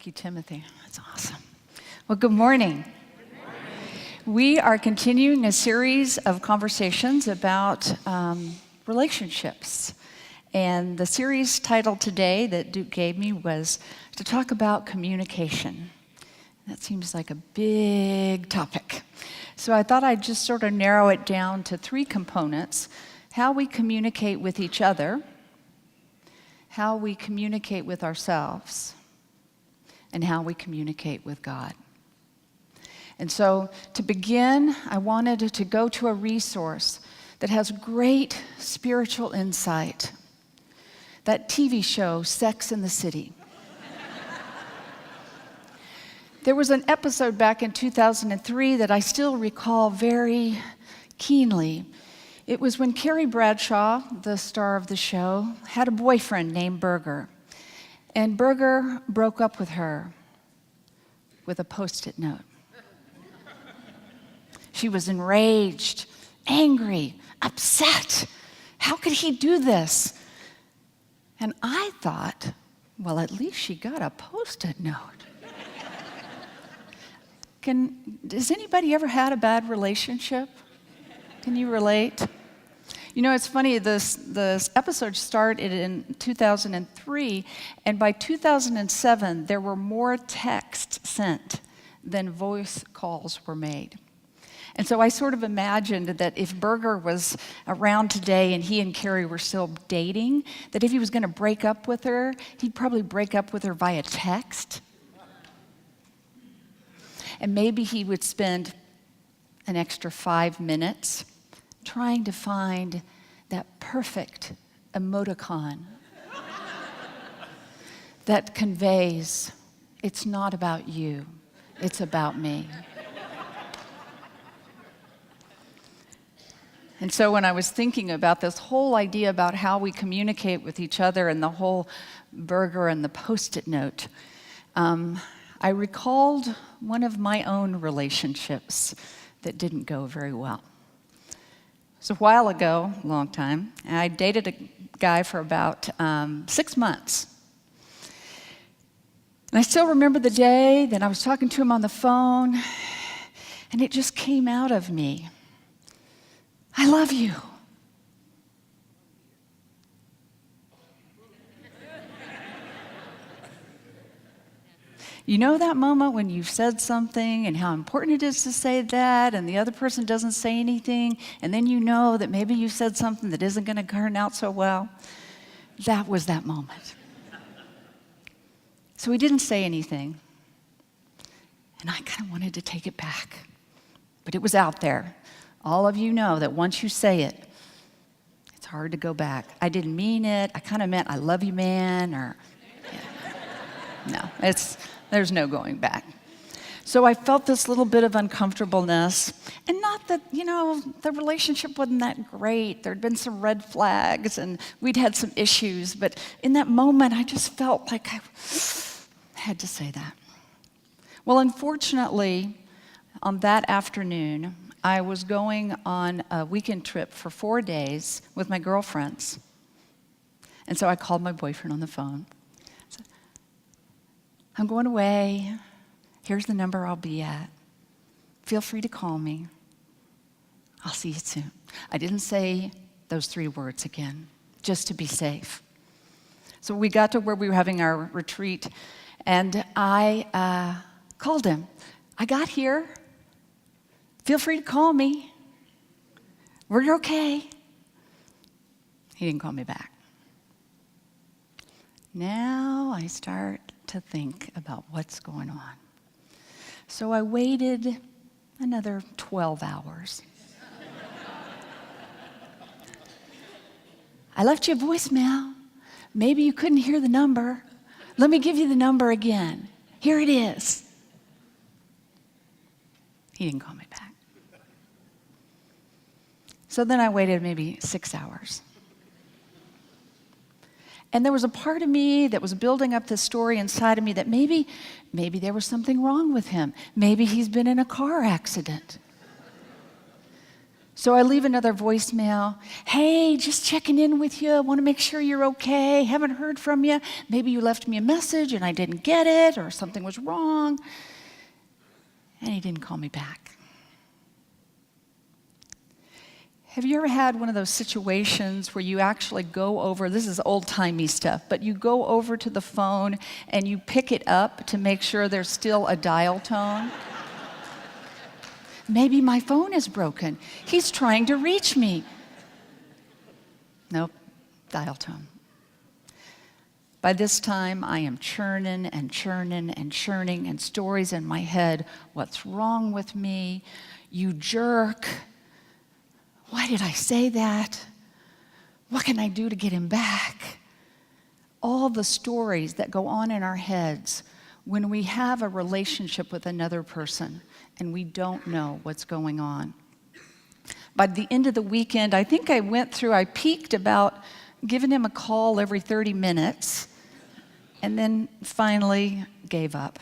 Thank you, Timothy. That's awesome. Well, good morning. We are continuing a series of conversations about relationships. And the series title today that Duke gave me was to talk about communication. That seems like a big topic. So I thought I'd just sort of narrow it down to three components: how we communicate with each other, how we communicate with ourselves, and how we communicate with God. And so to begin, I wanted to go to a resource that has great spiritual insight. That TV show, Sex and the City. There was an episode back in 2003 that I still recall very keenly. It was when Carrie Bradshaw, the star of the show, had a boyfriend named Berger. And Berger broke up with her with a Post-it note. She was enraged, angry, upset. How could he do this? And I thought, well, at least she got a Post-it note. Has anybody ever had a bad relationship? Can you relate? You know, it's funny, this episode started in 2003, and by 2007, there were more texts sent than voice calls were made. And so I sort of imagined that if Berger was around today and he and Carrie were still dating, that if he was going to break up with her, he'd probably break up with her via text. And maybe he would spend an extra 5 minutes trying to find that perfect emoticon that conveys, it's not about you, it's about me. And so when I was thinking about this whole idea about how we communicate with each other and the whole Berger and the Post-it note, I recalled one of my own relationships that didn't go very well. It was a while ago, a long time, and I dated a guy for about 6 months. And I still remember the day that I was talking to him on the phone, and it just came out of me. I love you. You know that moment when you've said something and how important it is to say that, and the other person doesn't say anything, and then you know that maybe you said something that isn't going to turn out so well? That was that moment. So he didn't say anything, and I kind of wanted to take it back, but it was out there. All of you know that once you say it, it's hard to go back. I didn't mean it. I kind of meant, I love you, man, or, yeah. No, there's no going back. So I felt this little bit of uncomfortableness, and not that, the relationship wasn't that great. There'd been some red flags, and we'd had some issues, but in that moment, I just felt like I had to say that. Well, unfortunately, on that afternoon, I was going on a weekend trip for 4 days with my girlfriends. And so I called my boyfriend on the phone. I said, I'm going away. Here's the number I'll be at. Feel free to call me. I'll see you soon. I didn't say those 3 words again, just to be safe. So we got to where we were having our retreat, and I called him. I got here. Feel free to call me. We're okay. He didn't call me back. Now I start to think about what's going on. So I waited another 12 hours. I left you a voicemail. Maybe you couldn't hear the number. Let me give you the number again. Here it is. He didn't call me back. So then I waited maybe 6 hours. And there was a part of me that was building up this story inside of me that maybe there was something wrong with him. Maybe he's been in a car accident. So I leave another voicemail. Hey, just checking in with you. Want to make sure you're okay. Haven't heard from you. Maybe you left me a message and I didn't get it, or something was wrong. And he didn't call me back. Have you ever had one of those situations where you actually go over, this is old-timey stuff, but you go over to the phone and you pick it up to make sure there's still a dial tone? Maybe my phone is broken. He's trying to reach me. Nope, dial tone. By this time, I am churning and churning and churning, and stories in my head. What's wrong with me? You jerk. Why did I say that? What can I do to get him back? All the stories that go on in our heads when we have a relationship with another person and we don't know what's going on. By the end of the weekend, I think I peaked about giving him a call every 30 minutes and then finally gave up.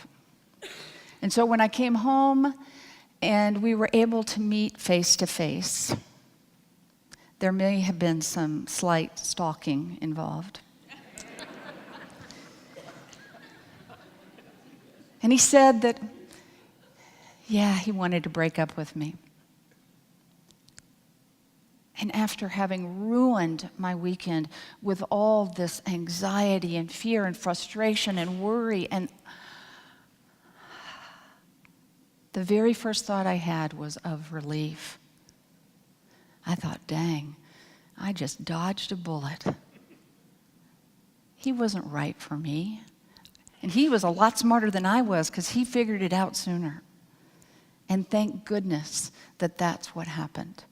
And so when I came home and we were able to meet face to face, there may have been some slight stalking involved. And he said that, yeah, he wanted to break up with me. And after having ruined my weekend with all this anxiety and fear and frustration and worry, and the very first thought I had was of relief. I thought, dang, I just dodged a bullet. He wasn't right for me. And he was a lot smarter than I was because he figured it out sooner. And thank goodness that that's what happened.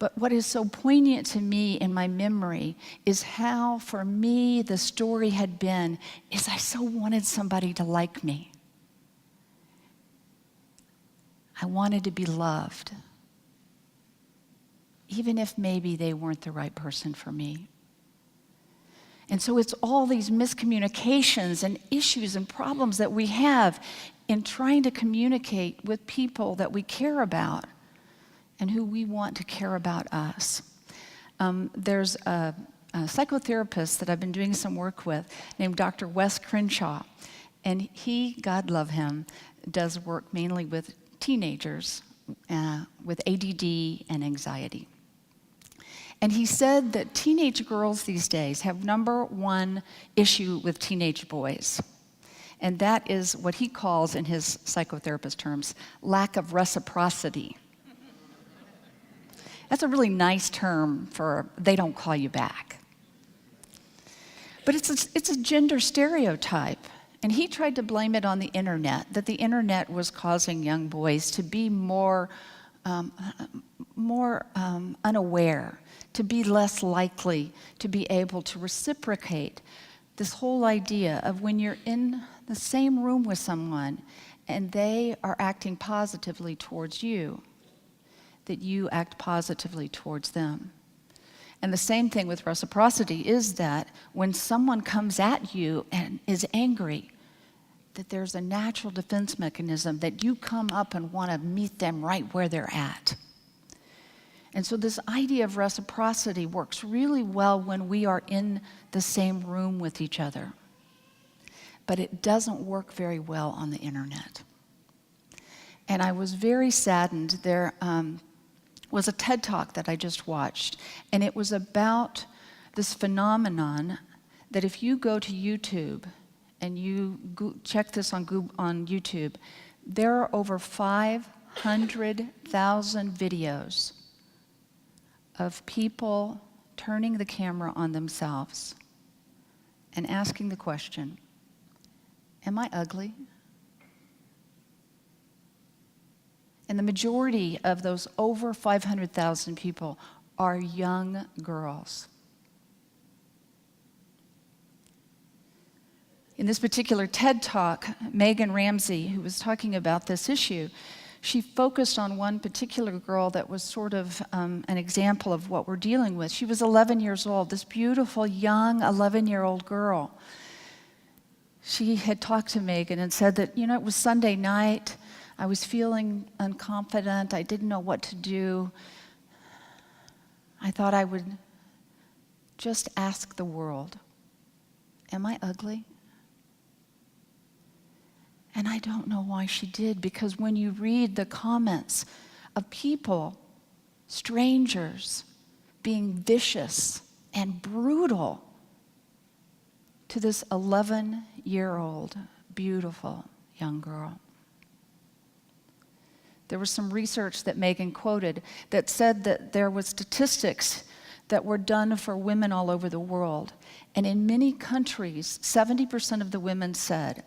But what is so poignant to me in my memory is how, for me, the story had been, is I so wanted somebody to like me. I wanted to be loved, even if maybe they weren't the right person for me. And so it's all these miscommunications and issues and problems that we have in trying to communicate with people that we care about and who we want to care about us. There's a psychotherapist that I've been doing some work with named Dr. Wes Crenshaw, and he, God love him, does work mainly with teenagers with ADD and anxiety. And he said that teenage girls these days have number one issue with teenage boys. And that is what he calls, in his psychotherapist terms, lack of reciprocity. That's a really nice term for they don't call you back. But it's a gender stereotype. And he tried to blame it on the internet, that the internet was causing young boys to be more unaware, to be less likely to be able to reciprocate. This whole idea of when you're in the same room with someone and they are acting positively towards you, that you act positively towards them. And the same thing with reciprocity is that when someone comes at you and is angry, that there's a natural defense mechanism that you come up and want to meet them right where they're at. And so this idea of reciprocity works really well when we are in the same room with each other. But it doesn't work very well on the internet. And I was very saddened. There was a TED Talk that I just watched, and it was about this phenomenon that if you go to YouTube and you check this on YouTube, there are over 500,000 videos of people turning the camera on themselves and asking the question, am I ugly? And the majority of those over 500,000 people are young girls. In this particular TED Talk, Megan Ramsey, who was talking about this issue, she focused on one particular girl that was sort of an example of what we're dealing with. She was 11 years old, this beautiful, young 11-year-old girl. She had talked to Megan and said that, it was Sunday night. I was feeling unconfident. I didn't know what to do. I thought I would just ask the world, am I ugly? And I don't know why she did, because when you read the comments of people, strangers, being vicious and brutal to this 11-year-old, beautiful young girl. There was some research that Megan quoted that said that there were statistics that were done for women all over the world. And in many countries, 70% of the women said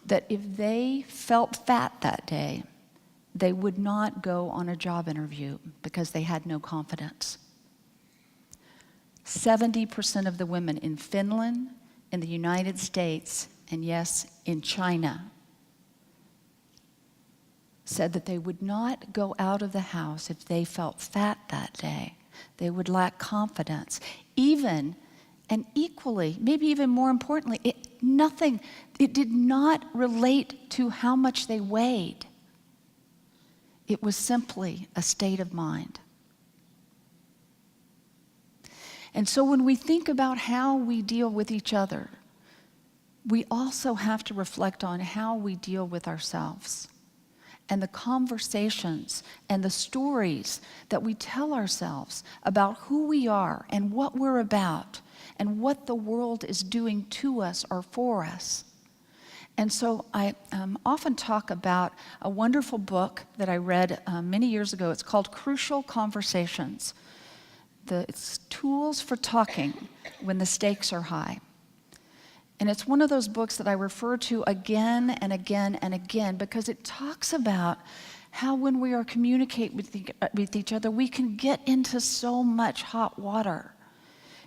that if they felt fat that day, they would not go on a job interview because they had no confidence. 70% of the women in Finland, in the United States, and yes, in China, said that they would not go out of the house if they felt fat that day. They would lack confidence. Even, and equally, maybe even more importantly, it did not relate to how much they weighed. It was simply a state of mind. And so when we think about how we deal with each other, we also have to reflect on how we deal with ourselves and the conversations and the stories that we tell ourselves about who we are and what we're about and what the world is doing to us or for us. And so I often talk about a wonderful book that I read many years ago. It's called Crucial Conversations. It's Tools for Talking When the Stakes Are High. And it's one of those books that I refer to again and again and again because it talks about how when we are communicating with each other, we can get into so much hot water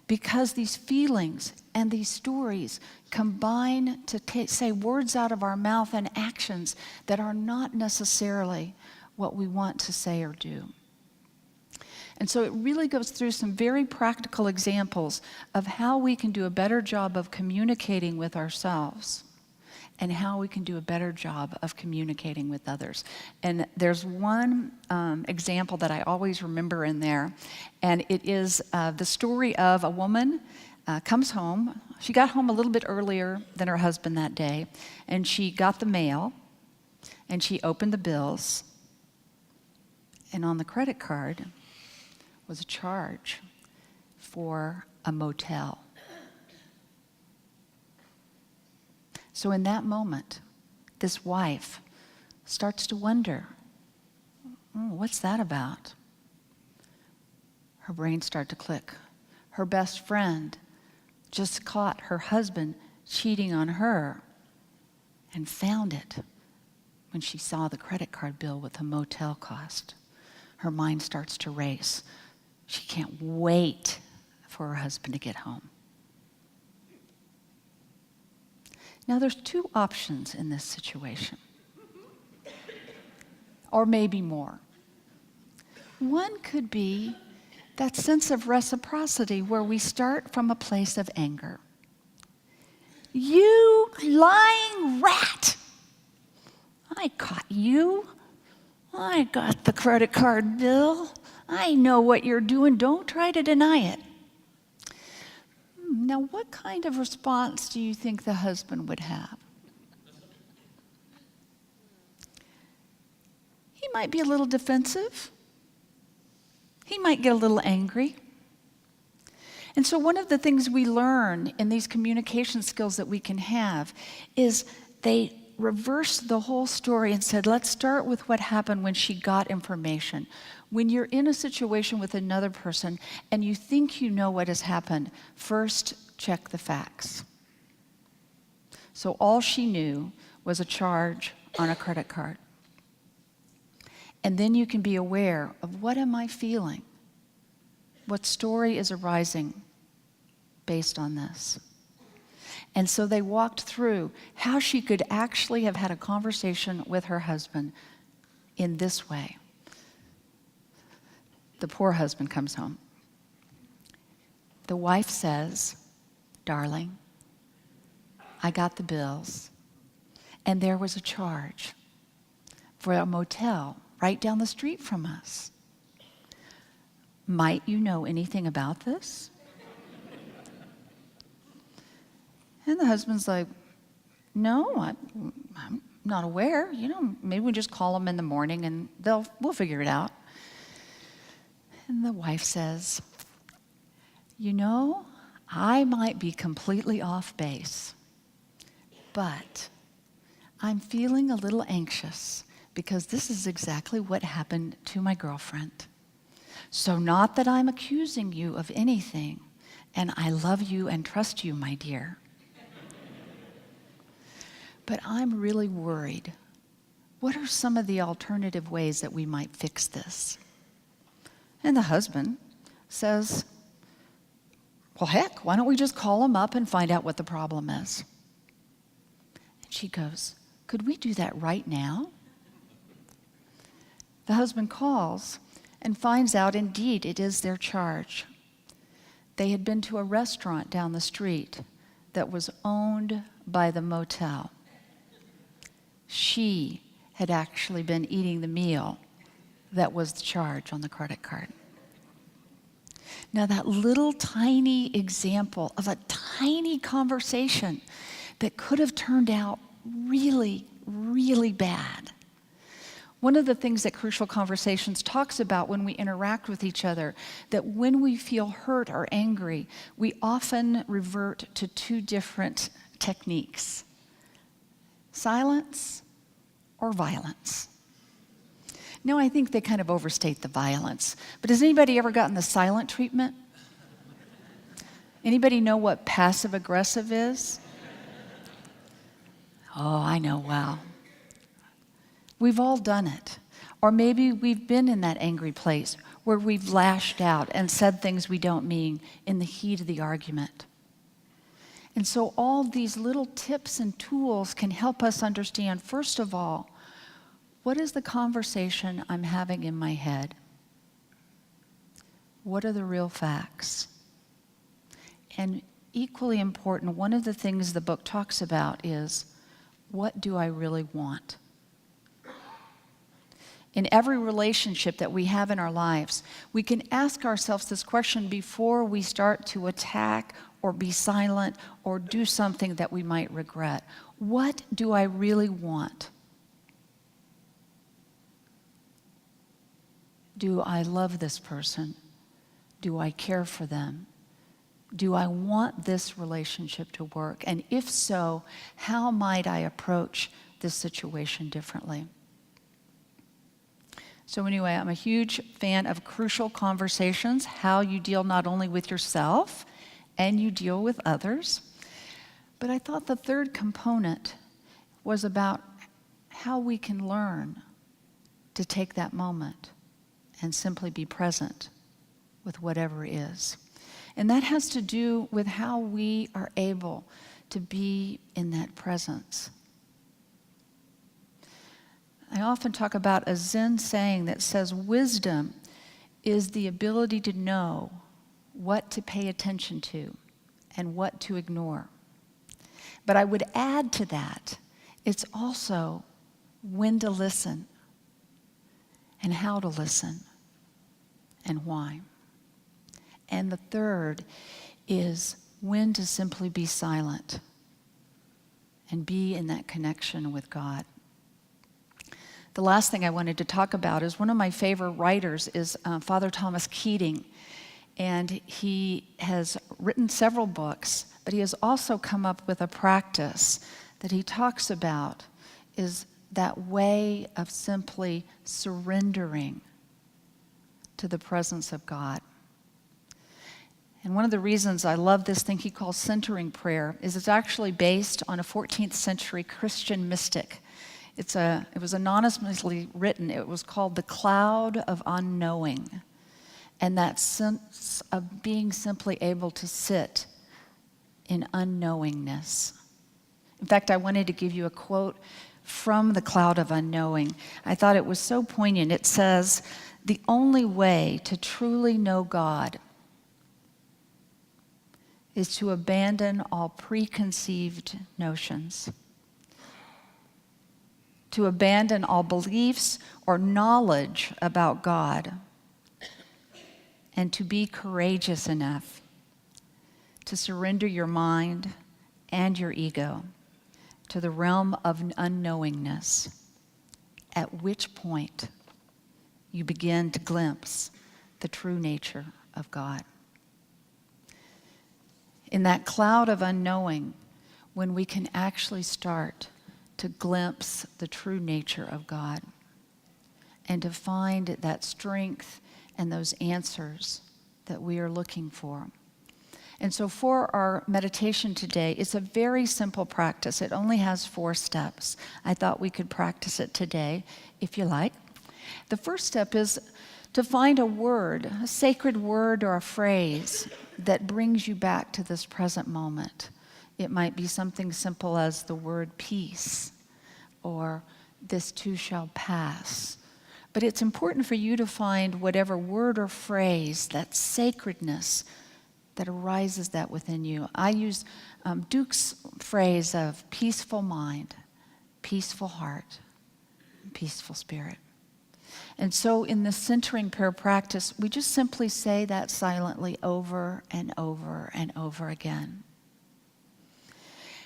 because these feelings and these stories combine to say words out of our mouth and actions that are not necessarily what we want to say or do. And so it really goes through some very practical examples of how we can do a better job of communicating with ourselves and how we can do a better job of communicating with others. And there's one example that I always remember in there, and it is the story of a woman comes home. She got home a little bit earlier than her husband that day, and she got the mail, and she opened the bills, and on the credit card was a charge for a motel. So in that moment, this wife starts to wonder, what's that about? Her brain starts to click. Her best friend just caught her husband cheating on her and found it when she saw the credit card bill with the motel cost. Her mind starts to race. She can't wait for her husband to get home. Now, there's two options in this situation, or maybe more. One could be that sense of reciprocity where we start from a place of anger. You lying rat! I caught you. I got the credit card bill. I know what you're doing. Don't try to deny it. Now, what kind of response do you think the husband would have? He might be a little defensive. He might get a little angry. And so one of the things we learn in these communication skills that we can have is they reversed the whole story and said, let's start with what happened when she got information. When you're in a situation with another person and you think you know what has happened, first check the facts. So all she knew was a charge on a credit card. And then you can be aware of, what am I feeling? What story is arising based on this? And so they walked through how she could actually have had a conversation with her husband in this way. The poor husband comes home. The wife says, darling, I got the bills, and there was a charge for a motel right down the street from us. might you know anything about this? And the husband's like, no, I'm not aware. Maybe we just call them in the morning and we'll figure it out. And the wife says, I might be completely off base, but I'm feeling a little anxious because this is exactly what happened to my girlfriend. So not that I'm accusing you of anything, and I love you and trust you, my dear. But I'm really worried. What are some of the alternative ways that we might fix this? And the husband says, well, heck, why don't we just call him up and find out what the problem is? And she goes, could we do that right now? The husband calls and finds out indeed it is their charge. They had been to a restaurant down the street that was owned by the motel. She had actually been eating the meal that was the charge on the credit card. Now, that little tiny example of a tiny conversation that could have turned out really, really bad. One of the things that Crucial Conversations talks about when we interact with each other, that when we feel hurt or angry, we often revert to two different techniques: silence or violence. No, I think they kind of overstate the violence. But has anybody ever gotten the silent treatment? Anybody know what passive aggressive is? Oh, I know, wow. We've all done it. Or maybe we've been in that angry place where we've lashed out and said things we don't mean in the heat of the argument. And so all these little tips and tools can help us understand, first of all, what is the conversation I'm having in my head? What are the real facts? And equally important, one of the things the book talks about is, what do I really want? In every relationship that we have in our lives, we can ask ourselves this question before we start to attack or be silent or do something that we might regret. What do I really want? Do I love this person? Do I care for them? Do I want this relationship to work? And if so, how might I approach this situation differently? So anyway, I'm a huge fan of Crucial Conversations, how you deal not only with yourself and you deal with others. But I thought the third component was about how we can learn to take that moment and simply be present with whatever is. And that has to do with how we are able to be in that presence. I often talk about a Zen saying that says wisdom is the ability to know what to pay attention to and what to ignore. But I would add to that, it's also when to listen and how to listen and why. And the third is when to simply be silent and be in that connection with God. The last thing I wanted to talk about is one of my favorite writers is Father Thomas Keating. And he has written several books, but he has also come up with a practice that he talks about, is that way of simply surrendering to the presence of God. And one of the reasons I love this thing he calls centering prayer is it's actually based on a 14th century Christian mystic. It was anonymously written. It was called The Cloud of Unknowing. And that sense of being simply able to sit in unknowingness. In fact, I wanted to give you a quote from The Cloud of Unknowing. I thought it was so poignant. It says, "The only way to truly know God is to abandon all preconceived notions, to abandon all beliefs or knowledge about God, and to be courageous enough to surrender your mind and your ego to the realm of unknowingness, at which point you begin to glimpse the true nature of God. In that cloud of unknowing, when we can actually start to glimpse the true nature of God and to find that strength and those answers that we are looking for. And so for our meditation today, it's a very simple practice. It only has 4 steps. I thought we could practice it today, if you like. The first step is to find a word, a sacred word or a phrase that brings you back to this present moment. It might be something simple as the word peace, or this too shall pass. But it's important for you to find whatever word or phrase, that sacredness that arises that within you. I use Duke's phrase of peaceful mind, peaceful heart, peaceful spirit. And so in the centering prayer practice, we just simply say that silently over and over and over again.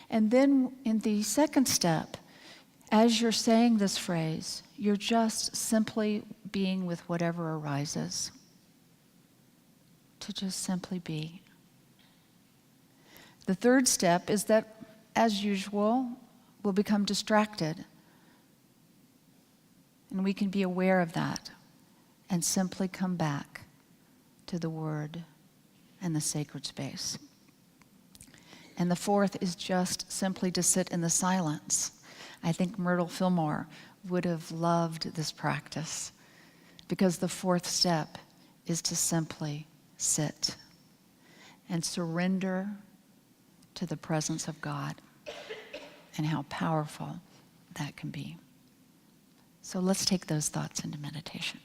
And then in the second step, as you're saying this phrase, you're just simply being with whatever arises. To just simply be. The third step is that, as usual, we'll become distracted. And we can be aware of that and simply come back to the Word and the sacred space. And the fourth is just simply to sit in the silence. I think Myrtle Fillmore would have loved this practice, because the fourth step is to simply sit and surrender to the presence of God and how powerful that can be. So let's take those thoughts into meditation.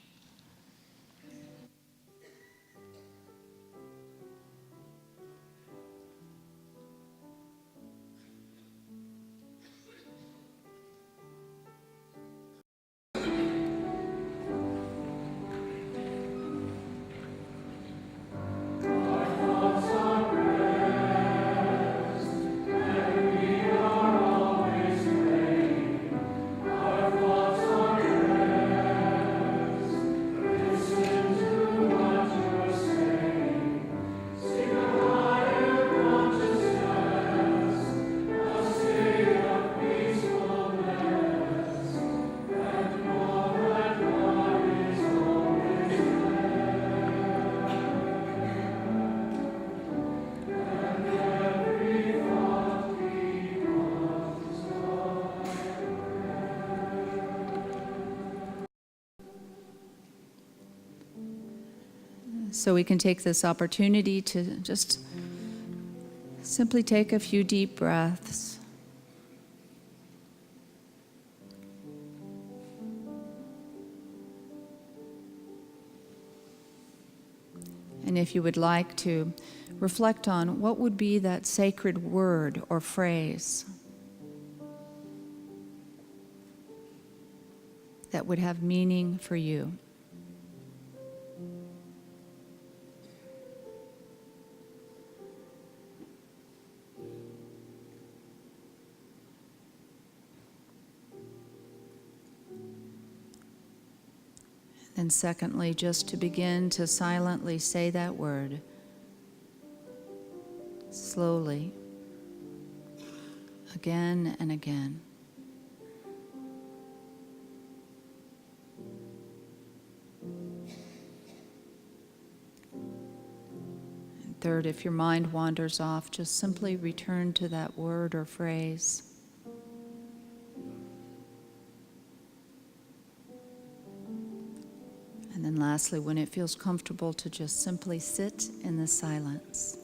So we can take this opportunity to just simply take a few deep breaths. And if you would like to reflect on what would be that sacred word or phrase that would have meaning for you. And secondly, just to begin to silently say that word, slowly, again and again. And third, if your mind wanders off, just simply return to that word or phrase. And then lastly, when it feels comfortable, to just simply sit in the silence.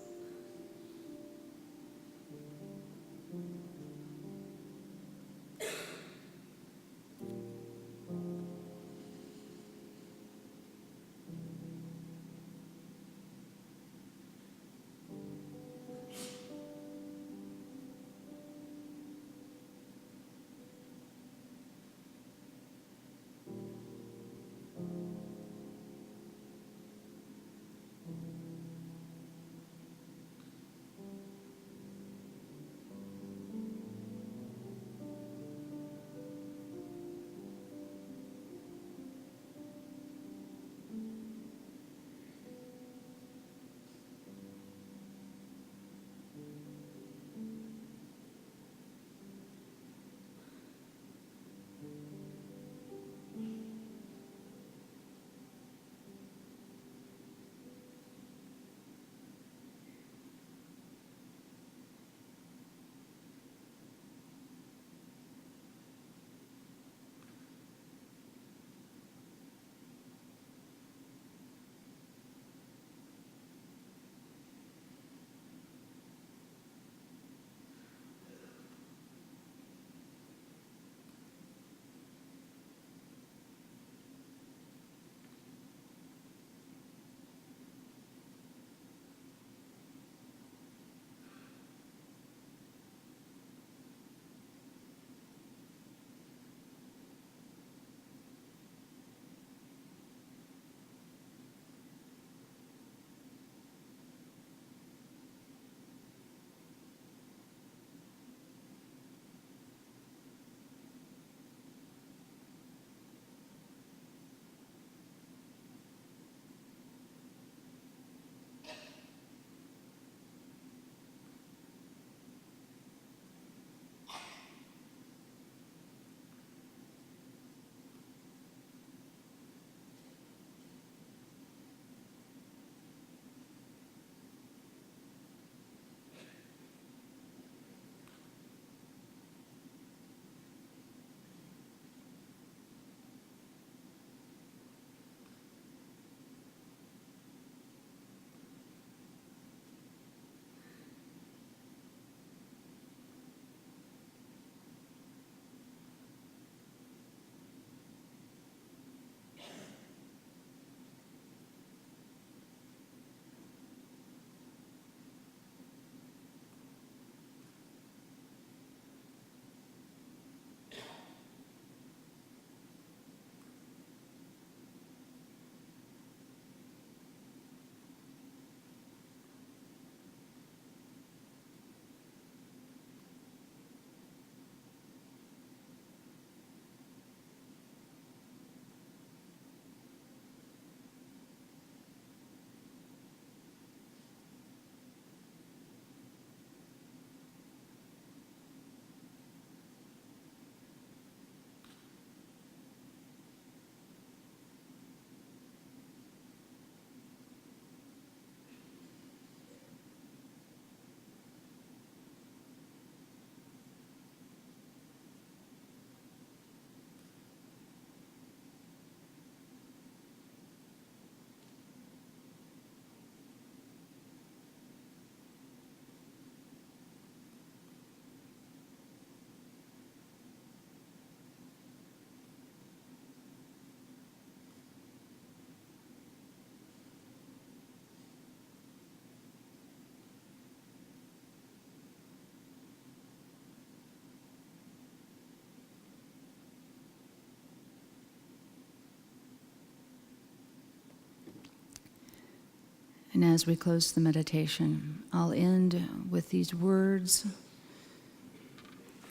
And as we close the meditation, I'll end with these words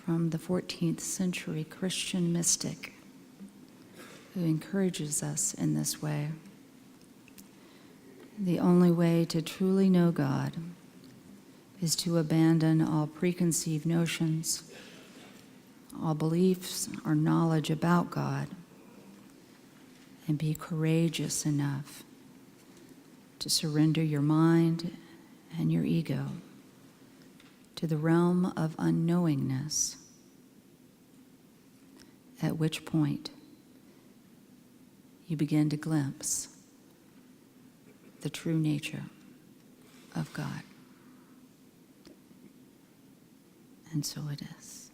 from the 14th century Christian mystic who encourages us in this way. The only way to truly know God is to abandon all preconceived notions, all beliefs or knowledge about God, and be courageous enough to surrender your mind and your ego to the realm of unknowingness, at which point you begin to glimpse the true nature of God. And so it is.